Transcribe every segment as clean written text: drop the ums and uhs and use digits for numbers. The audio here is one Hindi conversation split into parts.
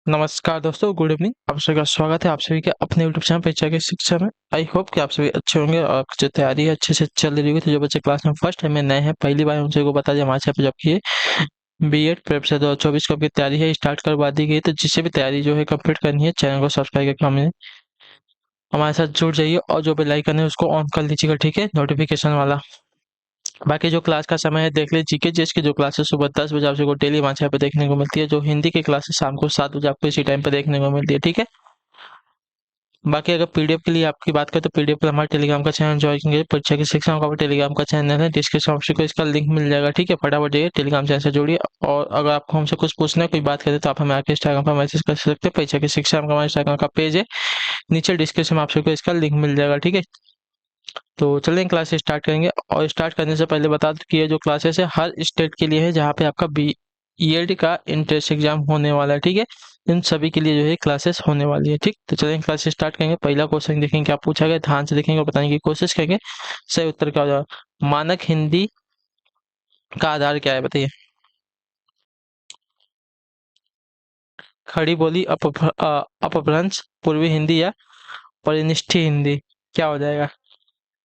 नमस्कार दोस्तों, गुड इवनिंग। आप सभी का स्वागत है आप सभी के अपने यूट्यूब चैनल परीक्षा की शिक्षा में। आई होप कि आप सभी अच्छे होंगे और आपकी जो तैयारी है अच्छे से चल रही होगी। तो जो बच्चे क्लास में फर्स्ट टाइम में नए हैं, पहली बार उन सभी को बता दें हमारे चैनल पर जब की बीएड प्रेप से 2024 को की तैयारी है स्टार्ट करवा दी गई। तो जिससे भी तैयारी जो है कंप्लीट करनी है, चैनल को सब्सक्राइब करके हमारे साथ जुड़ जाइए और जो बेल आइकन है उसको ऑन कर लीजिएगा, ठीक है, नोटिफिकेशन वाला। बाकी जो क्लास का समय है देख लीजिए, जीके जीएस की जो क्लासेस सुबह 10 बजे आपको डेली हमारे यहाँ पे देखने को मिलती है। जो हिंदी की क्लासेस शाम को 7 बजे आपको इसी टाइम पे देखने को मिलती है, ठीक है। बाकी अगर पीडीएफ के लिए आपकी बात करें तो पीडीएफ के लिए हमारे टेलीग्राम का चैनल ज्वाइन कीजिए। परीक्षा की शिक्षा का टेलीग्राम का चैनल है, डिस्क्रिप्शन ऑप्शन को इसका लिंक मिल जाएगा, ठीक है। फटाफट जाइए टेलीग्राम चैनल से जुड़िए। और अगर आपको हमसे कुछ पूछना है, कोई बात करें तो आप हमें आके इंस्टाग्राम पर मैसेज कर सकते हैं। परीक्षा की शिक्षा का हमारे इंस्टाग्राम का पेज है, नीचे डिस्क्रिप्शन में आप सबको इसका लिंक मिल जाएगा, ठीक है। तो चलें क्लास स्टार्ट करेंगे। और स्टार्ट करने से पहले बता दूं कि ये जो क्लासेस है हर स्टेट के लिए है जहाँ पे आपका बीएड का इंट्रेंस एग्जाम होने वाला है, ठीक है। इन सभी के लिए जो है क्लासेस होने वाली है, ठीक। तो चलें क्लास स्टार्ट करेंगे। पहला क्वेश्चन देखेंगे क्या पूछा गया, ध्यान से देखेंगे और बताने की कोशिश करेंगे। सही उत्तर क्या हो जाएगा। मानक हिंदी का आधार क्या है, बताइए। खड़ी बोली, अपभ्रंश, पूर्वी हिंदी या परिनिष्ठित हिंदी, क्या हो जाएगा।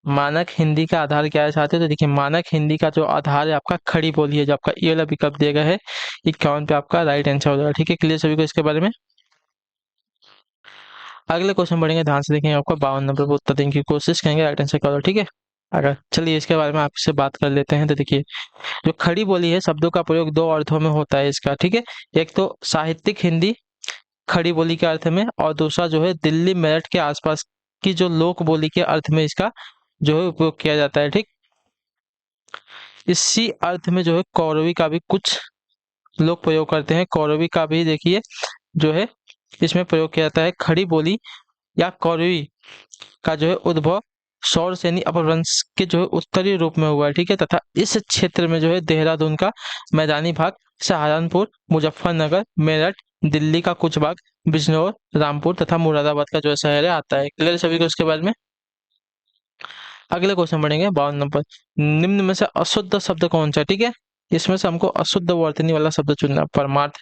मानक हिंदी का आधार क्या है साथियों, तो देखिए मानक हिंदी का जो आधार है आपका खड़ी बोली है, जो आपका ये वाला विकल्प दिया गया है 51 पे आपका राइट आंसर हो जाएगा, ठीक है। क्लियर सभी को इसके बारे में। अगले क्वेश्चन बढ़ेंगे, ध्यान से देखेंगे, आपका 52 नंबर पर उत्तर देने की कोशिश करेंगे, राइट आंसर क्या होगा, ठीक है। अगर चलिए इसके बारे में आपसे बात कर लेते हैं। तो देखिए जो खड़ी बोली है शब्दों का प्रयोग दो अर्थों में होता है इसका, ठीक है। एक तो साहित्यिक हिंदी खड़ी बोली के अर्थ में, और दूसरा जो है दिल्ली मेरठ के आसपास की जो लोक बोली के अर्थ में इसका जो है उपयोग किया जाता है, ठीक। इसी अर्थ में जो है कौरवी का भी कुछ लोग प्रयोग करते हैं। कौरवी का भी देखिए जो है इसमें प्रयोग किया जाता है। खड़ी बोली या कौरवी का जो है उद्भव सौरसेनी अपभ्रंश के जो है उत्तरी रूप में हुआ है, ठीक है। तथा इस क्षेत्र में जो है देहरादून का मैदानी भाग, सहारनपुर, मुजफ्फरनगर, मेरठ, दिल्ली का कुछ भाग, बिजनौर, रामपुर तथा मुरादाबाद का जो है शहर है आता है। क्लियर सभी को इसके बारे में। अगले क्वेश्चन बढ़ेंगे 52 नंबर। निम्न में से अशुद्ध शब्द कौन सा है, ठीक है। इसमें से हमको अशुद्ध वर्तनी वाला शब्द चुनना है। परमार्थ,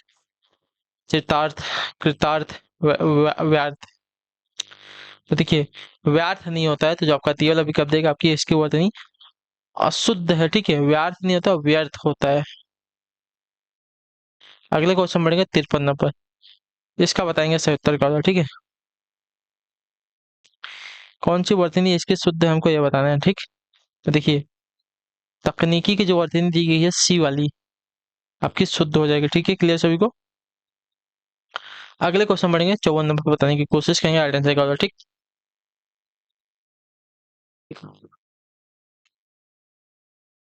चितार्थ, कृतार्थ, व्यार्थ। तो देखिए व्यार्थ नहीं होता है, तो जो आपका ती वाला विकल्प देगा आपकी इसकी वर्तनी अशुद्ध है, ठीक है। व्यार्थ नहीं होता, व्यर्थ होता है। अगले क्वेश्चन बढ़ेंगे 53 नंबर। इसका बताएंगे सही उत्तर का, ठीक है। कौन सी वर्तनी इसकी शुद्ध है हमको ये बताना है, ठीक। तो देखिए तकनीकी की जो वर्तनी दी गई है सी वाली आपकी शुद्ध हो जाएगी, ठीक है। क्लियर सभी को। अगले क्वेश्चन बढ़ेंगे 54 नंबर पर बताने की कोशिश करेंगे, राइट आंसर का होगा, ठीक।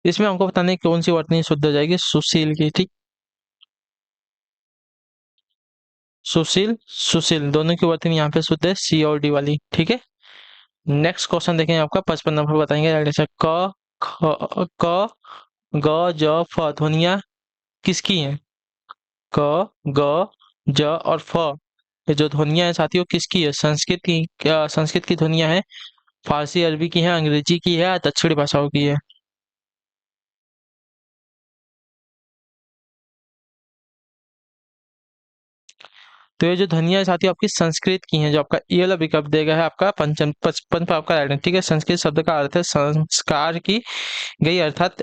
इसमें हमको बताना है कौन सी वर्तनी शुद्ध हो जाएगी, सुशील की, ठीक। सुशील सुशील दोनों की वर्तनी यहाँ पे शुद्ध है, सी और डी वाली, ठीक है। नेक्स्ट क्वेश्चन देखेंगे आपका 55 नंबर बताएंगे, राइट आंसर। क ख क ग ज फ ध्वनियाँ किसकी हैं। क ग ज और फ, ये जो ध्वनियाँ हैं साथियों किसकी है। संस्कृत की, क्या संस्कृत की ध्वनियाँ हैं, फारसी अरबी की है, अंग्रेजी की है, दक्षिणी भाषाओं की है। तो ये जो ध्वनियाँ है साथियों आपकी संस्कृत की हैं। जो आपका ये वाला विकल्प देगा है आपका पंचम 55 पे आपका राइट, ठीक है। संस्कृत शब्द का अर्थ है संस्कार की गई, अर्थात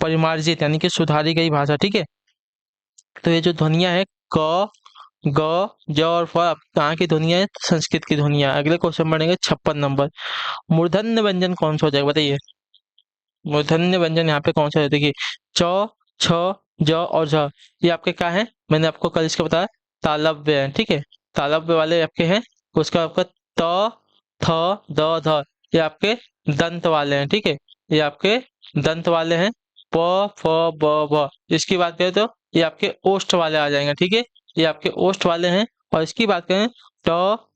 परिमार्जित यानी कि सुधारी गई भाषा, ठीक है। तो ये जो ध्वनियाँ है क ग ज और फ कहाँ की ध्वनियाँ है, संस्कृत की ध्वनियाँ। अगले क्वेश्चन बढ़ेंगे 56 नंबर। मूर्धन्य व्यंजन कौन सा हो जाएगा, बताइए। मूर्धन्य व्यंजन यहाँ पे कौन सा है, देखिए च छ ज और झ, ये आपके क्या है, मैंने आपको कल इसका बताया तालव्य है, ठीक है। तालव्य वाले आपके हैं, उसका आपका त थ द ध, ये आपके दंत वाले हैं, ठीक है। ये आपके दंत वाले हैं। प फ ब भ, इसकी बात करें तो ये आपके ओष्ठ वाले आ जाएंगे, ठीक है। ये आपके ओष्ठ वाले हैं। और इसकी बात करें ट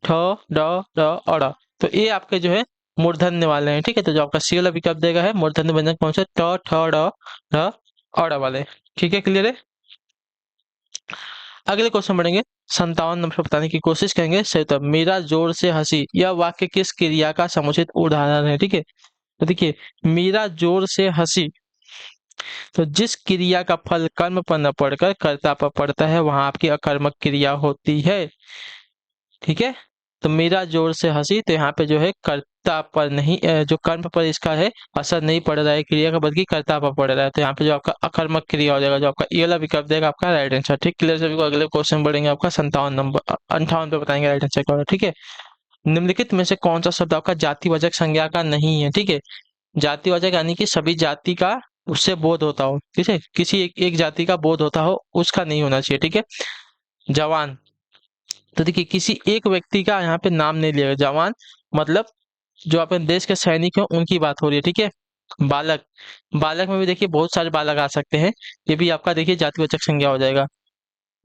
ठ ड ढ और ढ, तो ये आपके जो है मूर्धन्य वाले हैं, ठीक है। तो जो आपका सी वाला विकल्प देगा है मूर्धन्य व्यंजन कौन सा, ट ठ ड ढ और ढ वाले, ठीक है। क्लियर है। अगले क्वेश्चन बढ़ेंगे 57 नंबर पर बताने की कोशिश करेंगे। सही उत्तर मीरा जोर से हंसी, यह वाक्य किस क्रिया का समुचित उदाहरण है, ठीक है। तो देखिए मीरा जोर से हंसी, तो जिस क्रिया का फल कर्म पर न पड़कर कर्ता पर पड़ता है वहां आपकी अकर्मक क्रिया होती है। ठीक है, तो मेरा जोर से हंसी, तो यहाँ पे जो है कर्ता पर नहीं, जो कर्म पर इसका है असर नहीं पड़ रहा है क्रिया का, बल्कि कर्ता पर पड़ रहा है। तो यहाँ पे जो आपका अकर्मक क्रिया हो जाएगा, जो आपका ये वाला विकल्प देगा आपका राइट आंसर। ठीक, क्लियर सभी को। अगले क्वेश्चन बढ़ेंगे आपका 57 नंबर 58 पे बताएंगे राइट आंसर क्या होगा। ठीक है, निम्नलिखित में से कौन सा शब्द आपका जातिवाचक संज्ञा का नहीं है। ठीक है, जातिवाचक यानी कि सभी जाति का उससे बोध होता हो, ठीक है, किसी एक जाति का बोध होता हो, उसका नहीं होना चाहिए। ठीक है, जवान, तो देखिए किसी एक व्यक्ति का यहाँ पे नाम नहीं लिया, जवान मतलब जो अपने देश के सैनिक हैं उनकी बात हो रही है। ठीक है, बालक, बालक में भी देखिए बहुत सारे बालक आ सकते हैं, ये भी आपका देखिए जातिवाचक संज्ञा हो जाएगा।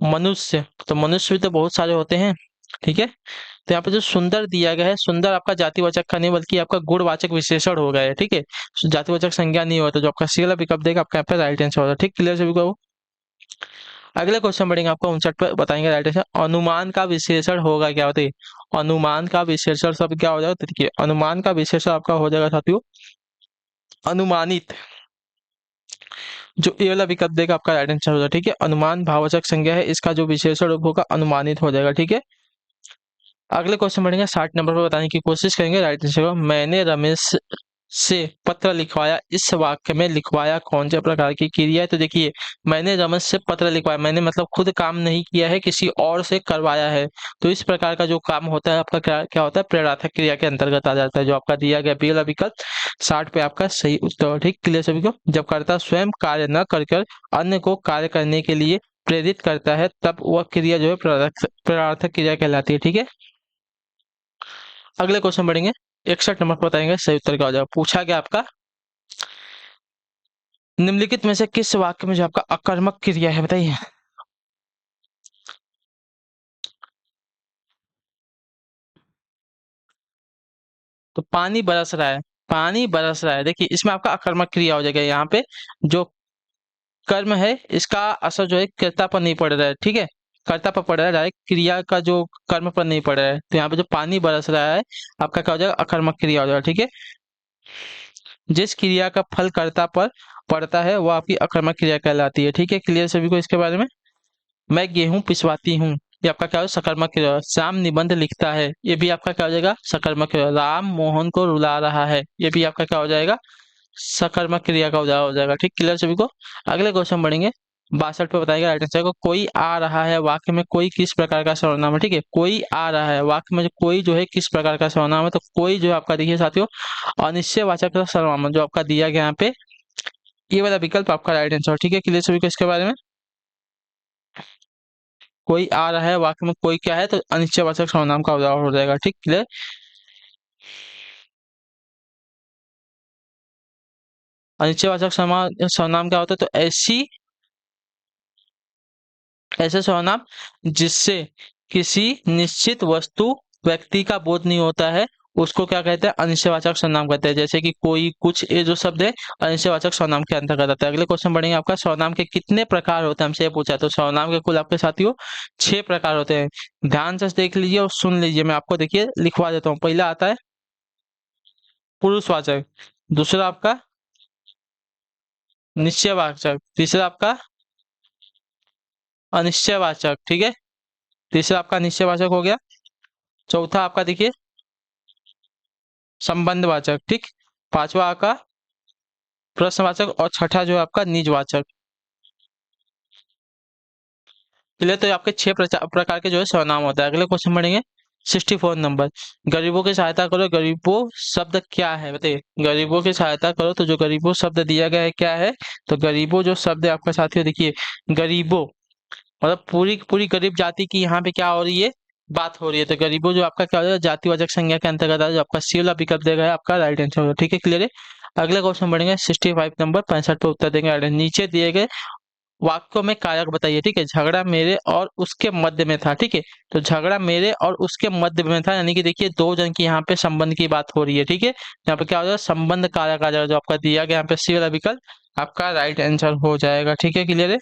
मनुष्य, तो मनुष्य भी तो बहुत सारे होते हैं। ठीक है, तो यहाँ पे जो सुंदर दिया गया है, सुंदर आपका जातिवाचक का नहीं बल्कि आपका गुणवाचक विशेषण हो गया है। ठीक है, जातिवाचक संज्ञा नहीं होता, जो आपका सी वाला विकल्प देगा आपका यहाँ पे राइट आंसर होगा। ठीक, क्लियर सभी को। अगले क्वेश्चन बढ़ेंगे आपको 59 पर, बताएंगे राइट आंसर। अनुमान का विशेषण होगा क्या, बताइए। अनुमान का विशेषण सब क्या हो जाएगा, तो देखिए अनुमान का विशेषण आपका हो जाएगा साथियों अनुमानित, जो ए वाला विकल्प देगा आपका राइट आंसर होगा। ठीक है, अनुमान भाववाचक संज्ञा है, इसका जो विशेषण रूप होगा अनुमानित हो जाएगा। ठीक है, अगले क्वेश्चन बढ़ेंगे 60 नंबर पर, बताने की कोशिश करेंगे राइट आंसर को। मैंने रमेश से पत्र लिखवाया, इस वाक्य में लिखवाया कौन से प्रकार की क्रिया है। तो देखिए मैंने रमेश से पत्र लिखवाया, मैंने मतलब खुद काम नहीं किया है, किसी और से करवाया है। तो इस प्रकार का जो काम होता है आपका क्या क्या होता है, प्रेरणात्मक क्रिया के अंतर्गत आ जाता है, जो आपका दिया गया बी वाला विकल्प 60 पे आपका सही उत्तर। ठीक, क्लियर सभी को। जब कर्ता स्वयं कार्य न कर अन्य को कार्य करने के लिए प्रेरित करता है तब वह क्रिया जो है प्रेरणात्मक क्रिया कहलाती है। ठीक है, अगले क्वेश्चन बढ़ेंगे 61 नंबर पर, बताएंगे सही उत्तर क्या हो जाएगा। पूछा गया आपका निम्नलिखित में से किस वाक्य में जो आपका अकर्मक क्रिया है, बताइए। तो पानी बरस रहा है, पानी बरस रहा है, देखिए इसमें आपका अकर्मक क्रिया हो जाएगा। यहाँ पे जो कर्म है इसका असर जो है कर्ता पर नहीं पड़ रहा है। ठीक है, कर्ता पर पड़ रहा है, डायरेक्ट क्रिया का जो कर्म पर नहीं पड़ रहा है। तो यहाँ पे जो पानी बरस रहा है आपका क्या हो जाएगा, अकर्मक क्रिया हो जाएगा। ठीक है, जिस क्रिया का फल कर्ता पर पड़ता है वो आपकी अकर्मक क्रिया कहलाती है। ठीक है, क्लियर सभी को इसके बारे में। मैं गेहूं पिसवाती हूँ, ये आपका क्या हो सकर्मक क्रिया हो। श्याम निबंध लिखता है, ये भी आपका क्या हो जाएगा, सकर्मक क्रिया। राम मोहन को रुला रहा है, ये भी आपका क्या हो जाएगा, सकर्मक क्रिया का हो जाएगा। ठीक, क्लियर सभी को। अगले क्वेश्चन बढ़ेंगे 62 पे, बताएगा राइट आंसर को। कोई आ रहा है वाक्य में कोई किस प्रकार का सर्वनाम है। ठीक है, कोई आ रहा है वाक्य में जो कोई जो है किस प्रकार का सर्वनाम है, तो कोई जो है आपका देखिए साथियों अनिश्चयवाचक का सर्वनाम जो आपका दिया गया यहाँ पे, ये वाला विकल्प आपका राइट आंसर। ठीक है, क्लियर सभी को इसके बारे में। कोई आ रहा है वाक्य में कोई क्या है, तो अनिश्चयवाचक सर्वनाम का उदाहरण हो जाएगा। ठीक, क्लियर। अनिश्चयवाचक सर्वनाम क्या होता है, तो ऐसे सर्वनाम जिससे किसी निश्चित वस्तु व्यक्ति का बोध नहीं होता है उसको क्या कहते हैं, अनिश्चयवाचक सर्वनाम कहते हैं। जैसे कि कोई कुछ, ये जो शब्द है अनिश्चयवाचक सर्वनाम के अंतर्गत आता है। अगले क्वेश्चन बढ़ेंगे आपका सर्वनाम के कितने प्रकार होते हैं, हमसे ये पूछा है। तो सर्वनाम के कुल आपके साथियों 6 प्रकार होते हैं। ध्यान से देख लीजिए और सुन लीजिए, मैं आपको देखिए लिखवा देता हूँ। पहला आता है पुरुषवाचक, दूसरा आपका निश्चयवाचक, तीसरा आपका अनिश्चयवाचक। ठीक है, तीसरा आपका निश्चयवाचक हो गया। चौथा आपका देखिए संबंधवाचक। ठीक, पांचवा आपका प्रश्नवाचक और छठा जो है आपका निजवाचक। चलिए, तो ये आपके 6 प्रकार के जो है सर्वनाम होता है। अगले क्वेश्चन बढ़ेंगे 64 नंबर। गरीबों की सहायता करो, गरीबों शब्द क्या है, बताइए। गरीबों की सहायता करो, तो जो गरीबों शब्द दिया गया है क्या है, तो गरीबों जो शब्द है आपका साथियों देखिए, गरीबों मतलब पूरी पूरी गरीब जाति की यहाँ पे क्या हो रही है, बात हो रही है। तो गरीबों जो आपका क्या हो जाएगा, जातिवाचक संज्ञा के अंतर्गत आता है, जो आपका सी वाला विकल्प देगा है आपका राइट आंसर होगा। ठीक है, क्लियर है। अगले क्वेश्चन बढ़ेंगे 65 नंबर 65 पे उत्तर देंगे right। नीचे दिए गए वाक्यों में कारक बताइए। ठीक है, झगड़ा मेरे और उसके मध्य में था। ठीक है, तो झगड़ा मेरे और उसके मध्य में था, यानी कि देखिए दो जन की यहाँ पे संबंध की बात हो रही है। ठीक है, यहाँ पे क्या हो जाएगा, संबंध कारक आ जाएगा, जो आपका दिया गया यहाँ पे सी वाला विकल्प आपका राइट आंसर हो जाएगा। ठीक है, क्लियर है।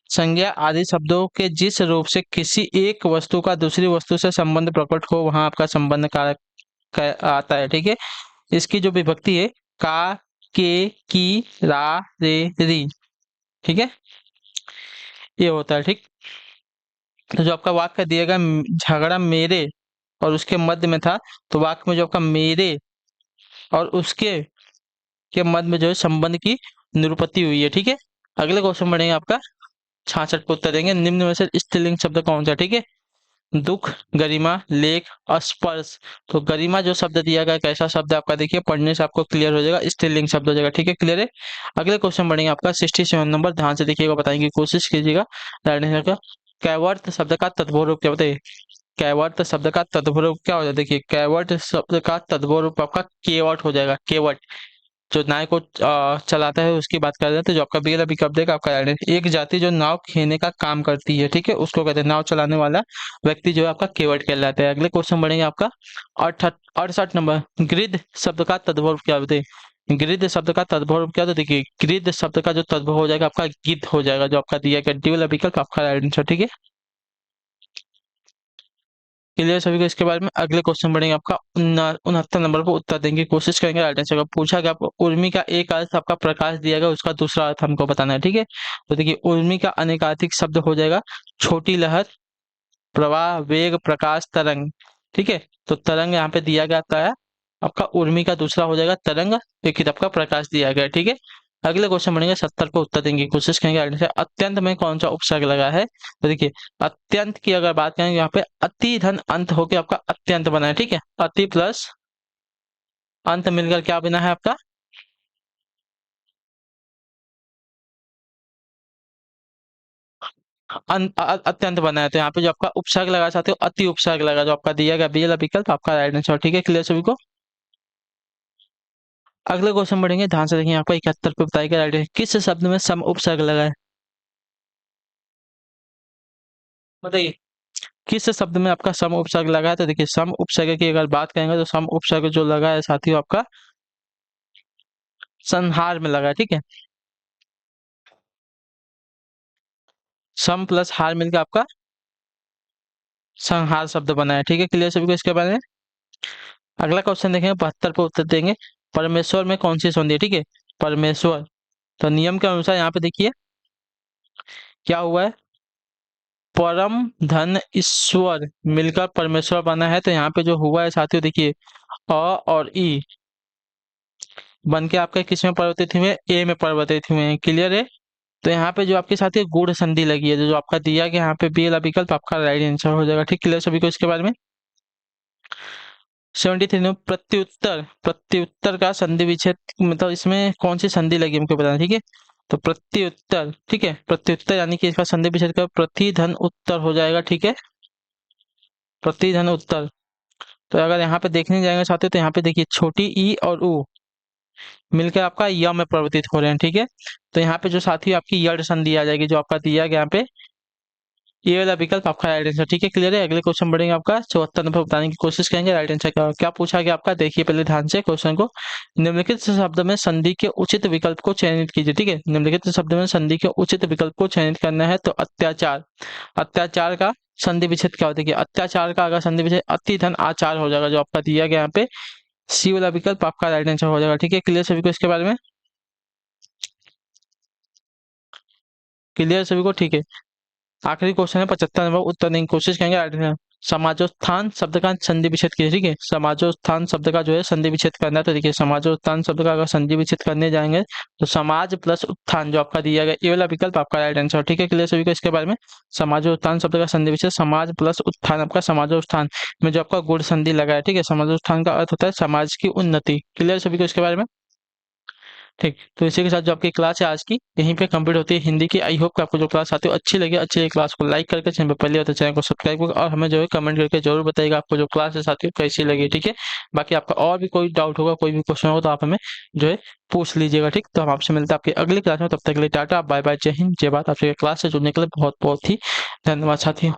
संज्ञा आदि शब्दों के जिस रूप से किसी एक वस्तु का दूसरी वस्तु से संबंध प्रकट हो वहां आपका संबंध कारक आता है। ठीक है, इसकी जो विभक्ति है का, के, की, रा, रे, री। ठीक है, ये होता है। ठीक, तो जो आपका वाक्य दिया गया झगड़ा मेरे और उसके मध्य में था, तो वाक्य में जो आपका मेरे और उसके के मध्य में जो है संबंध की निरुपति हुई है। ठीक है, अगले क्वेश्चन बढ़ेंगे आपका 66 को उत्तर देंगे। निम्न में से स्त्रीलिंग शब्द कौन सा है? ठीक है, दुख, गरिमा, लेख, स्पर्श। तो गरिमा जो शब्द दिया गया कैसा शब्द है आपका, देखिए पढ़ने से आपको क्लियर हो जाएगा, स्त्रीलिंग शब्द हो जाएगा। ठीक है, क्लियर है। अगले क्वेश्चन बढ़ेंगे आपका 67 नंबर, ध्यान से देखिएगा, बताएंगे कोशिश कीजिएगा। राइट आंसर का कैवर्त शब्द का तद्भव रूप क्या बताइए? कैवर्त शब्द का तद्भव रूप क्या हो जाएगा? देखिए कैवर्त शब्द का तद्भव रूप आपका केवट हो जाएगा। केवट जो नाव को चलाता है उसकी बात कर रहे हैं, तो जो आपका बी वाला विकल्प देगा आपका राइट है। एक जाति जो नाव खेने का काम करती है, ठीक है, उसको कहते हैं नाव चलाने वाला व्यक्ति जो है आपका केवट कहलाता है। अगले क्वेश्चन बढ़ेंगे आपका 68 नंबर, गिद्ध शब्द का तद्भव क्या होते हैं? गिद्ध शब्द का तद्भव क्या होता है? देखिए गिद्ध शब्द का जो तद्भव हो जाएगा आपका गिद्ध हो जाएगा, जो आपका दिया गया डी वाला विकल्प आपका राइट आंसर। ठीक है, क्लियर सभी को इसके बारे में। अगले क्वेश्चन बढ़ेंगे आपका 69 नंबर पर, उत्तर देंगे की कोशिश करेंगे। राइट आंसर का पूछा गया आपको उर्मी का एक अर्थ आपका प्रकाश दिया गया, उसका दूसरा अर्थ हमको बताना है। ठीक है, तो देखिए उर्मी का अनेकाधिक शब्द हो जाएगा छोटी लहर, प्रवाह, वेग, प्रकाश, तरंग। ठीक है, तो तरंग यहाँ पे दिया गया है आपका उर्मी का दूसरा हो जाएगा तरंग, एक ही आपका प्रकाश दिया गया है। ठीक है, अगले क्वेश्चन बढ़ेंगे 70 को उत्तर देंगे की कोशिश करेंगे। आगे से अत्यंत में कौन सा उपसर्ग लगा है? तो देखिए अत्यंत की अगर बात करें, यहाँ पे अति धन अंत होके आपका अत्यंत बना है। ठीक है, अति प्लस अंत मिलकर क्या बना है आपका? अत्यंत बना है, तो यहाँ पे जो आपका उपसर्ग लगा चाहते हो अति उपसर्ग लगा, जो आपका दिया गया बी वाला विकल्प आपका राइट आंसर। ठीक है, क्लियर सभी को। अगले क्वेश्चन बढ़ेंगे, ध्यान से देखिए, आपको 71 पे बताएगा राइट है, किस शब्द में सम उपसर्ग लगा है? बताइए किस शब्द में आपका सम उपसर्ग लगा है? तो देखिए सम उपसर्ग की अगर बात करेंगे तो सम उपसर्ग जो लगा है साथियों आपका संहार में लगा है। ठीक है, सम प्लस हार मिलकर आपका संहार शब्द बना है। ठीक है, क्लियर सभी को इसके बारे में। अगला क्वेश्चन देखेंगे 72 पे उत्तर देंगे, परमेश्वर में कौन सी संधि है? ठीक है, परमेश्वर, तो नियम के अनुसार यहाँ पे देखिए क्या हुआ है, परम धन ईश्वर मिलकर परमेश्वर बना है, तो यहाँ पे जो हुआ है साथियों देखिए अ और ई बन के आपके किस में परिवर्तित हुए? ए में परिवर्तित हुए हैं। क्लियर है, तो यहाँ पे जो आपके साथ गूढ़ संधि लगी है, जो आपका दिया गया यहाँ पे बी वाला विकल्प आपका राइट आंसर हो जाएगा। ठीक, क्लियर सभी को इसके बारे में। 73 में प्रत्युत्तर, प्रत्युत्तर का संधि विच्छेद मतलब इसमें कौन सी संधि लगी हमको बताना। ठीक है, तो प्रत्युत्तर, ठीक है, प्रत्युत्तर यानी कि इसका संधि विच्छेद का प्रतिधन उत्तर हो जाएगा। ठीक है, प्रतिधन उत्तर। तो अगर यहाँ पे देखने जाएंगे साथियों, तो यहाँ पे देखिए छोटी ई और ऊ मिलकर आपका य में परिवर्तित हो रहे हैं। ठीक है, तो यहाँ पे जो साथी आपकी यड़ संधि आ जाएगी, जो आपका दिया गया यहाँ पे ये वाला विकल्प आपका राइट आंसर। ठीक है, क्लियर है। अगले क्वेश्चन बढ़ेंगे आपका 74 नंबर बताने की कोशिश करेंगे राइट आंसर क्या पूछा गया आपका, देखिए पहले ध्यान से क्वेश्चन को। निम्नलिखित शब्द में संधि के उचित विकल्प को चयनित कीजिए। ठीक है, निम्नलिखित शब्द में संधि के उचित विकल्प को चयनित करना है, तो अत्याचार, अत्याचार का संधि विच्छेद क्या होता है? अत्याचार का अगर संधि विच्छेद अति धन आचार हो जाएगा, जो आपका दिया गया यहाँ पे सी वाला विकल्प आपका राइट आंसर हो जाएगा। ठीक है, क्लियर सभी को इसके बारे में, क्लियर सभी को। ठीक है, आखिरी क्वेश्चन है 75 नंबर, उत्तर देने की कोशिश करेंगे राइट आंसर। समाजोत्थान शब्द का संधि विच्छेद कीजिए। ठीक है, समाजोत्थान शब्द का जो है संधि विच्छेद करना है, तो देखिए समाजोत्थान शब्द का अगर संधि विच्छेद करने जाएंगे तो समाज प्लस उत्थान जो आपका दिया गया ये वाला विकल्प आपका राइट आंसर। ठीक है, क्लियर सभी को इसके बारे में। समाजोत्थान शब्द का संधि विच्छेद समाज प्लस उत्थान, आपका समाजोत्थान में जो आपका गुण संधि लगा है। ठीक है, समाजोत्थान का अर्थ होता है समाज की उन्नति। क्लियर सभी को इसके बारे में। ठीक, तो इसी के साथ जो आपकी क्लास है आज की यहीं पे कंप्लीट होती है हिंदी की। आई होप कि आपको जो क्लास आती है अच्छी लगी, अच्छी लगी क्लास को लाइक करके चैनल पर पहले होता है चैनल को सब्सक्राइब करो, और हमें जो है कमेंट करके जरूर बताइएगा आपको जो क्लास है साथियों कैसी लगी। ठीक है, बाकी आपका और भी कोई डाउट होगा, कोई भी क्वेश्चन होगा तो आप हमें जो है पूछ लीजिएगा। ठीक, तो हम आपसे मिलते हैं आपकी अगली क्लास में, तब तक के लिए टाटा बाय बाय, जय हिंद जय भारत। आपसे क्लास से जुड़ने के लिए बहुत बहुत ही धन्यवाद साथियों।